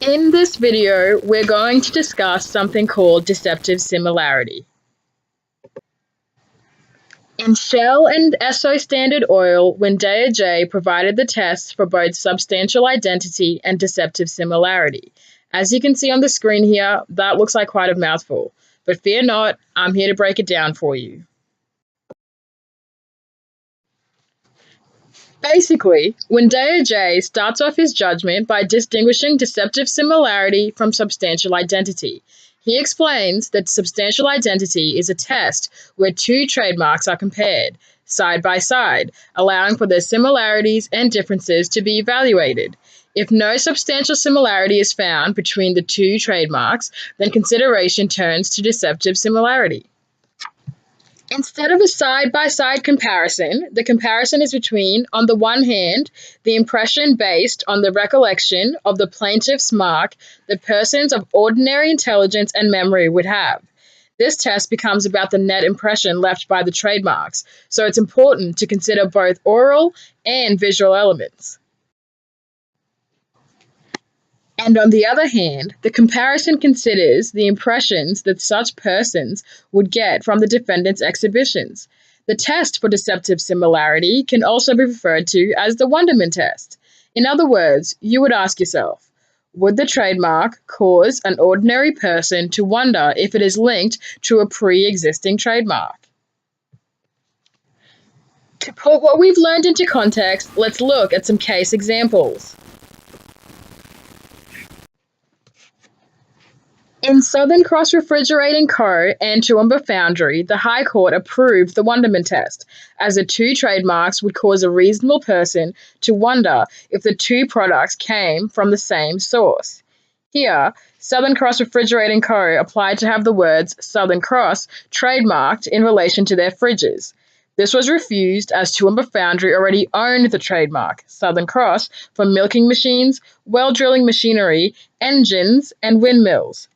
In this video, we're going to discuss something called deceptive similarity. In Shell and Esso Standard Oil, Wendaya J provided the tests for both substantial identity and deceptive similarity. As you can see on the screen here, that looks like quite a mouthful, but fear not, I'm here to break it down for you. Basically, Wendaya J starts off his judgment by distinguishing deceptive similarity from substantial identity. He explains that substantial identity is a test where two trademarks are compared, side by side, allowing for their similarities and differences to be evaluated. If no substantial similarity is found between the two trademarks, then consideration turns to deceptive similarity. Instead of a side-by-side comparison, the comparison is between, on the one hand, the impression based on the recollection of the plaintiff's mark that persons of ordinary intelligence and memory would have. This test becomes about the net impression left by the trademarks, so it's important to consider both oral and visual elements. And on the other hand, the comparison considers the impressions that such persons would get from the defendant's exhibitions. The test for deceptive similarity can also be referred to as the Wonderment test. In other words, you would ask yourself, would the trademark cause an ordinary person to wonder if it is linked to a pre-existing trademark? To put what we've learned into context, let's look at some case examples. In Southern Cross Refrigerating Co. and Toowoomba Foundry, the High Court approved the Wonderment test, as the two trademarks would cause a reasonable person to wonder if the two products came from the same source. Here, Southern Cross Refrigerating Co. applied to have the words Southern Cross trademarked in relation to their fridges. This was refused as Toowoomba Foundry already owned the trademark, Southern Cross, for milking machines, well drilling machinery, engines, and windmills.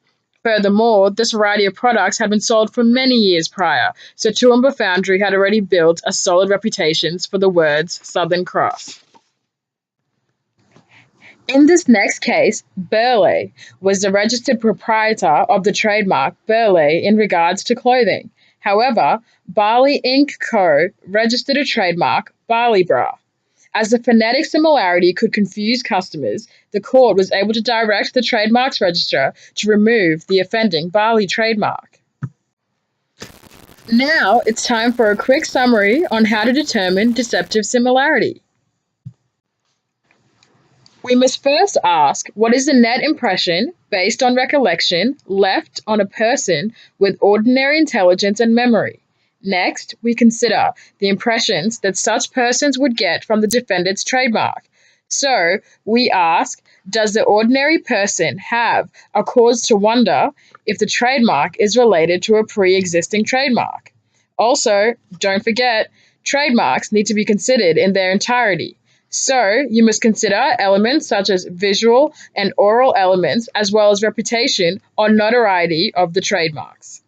Furthermore, this variety of products had been sold for many years prior, so Toowoomba Foundry had already built a solid reputation for the words Southern Cross. In this next case, Burley was the registered proprietor of the trademark Burley in regards to clothing. However, Barley Inc. Co. registered a trademark, Barley Bra. As the phonetic similarity could confuse customers, the court was able to direct the trademarks registrar to remove the offending Barley trademark. Now it's time for a quick summary on how to determine deceptive similarity. We must first ask, what is the net impression, based on recollection, left on a person with ordinary intelligence and memory? Next, we consider the impressions that such persons would get from the defendant's trademark. So, we ask, does the ordinary person have a cause to wonder if the trademark is related to a pre-existing trademark? Also, don't forget, trademarks need to be considered in their entirety. So, you must consider elements such as visual and oral elements, as well as reputation or notoriety of the trademarks.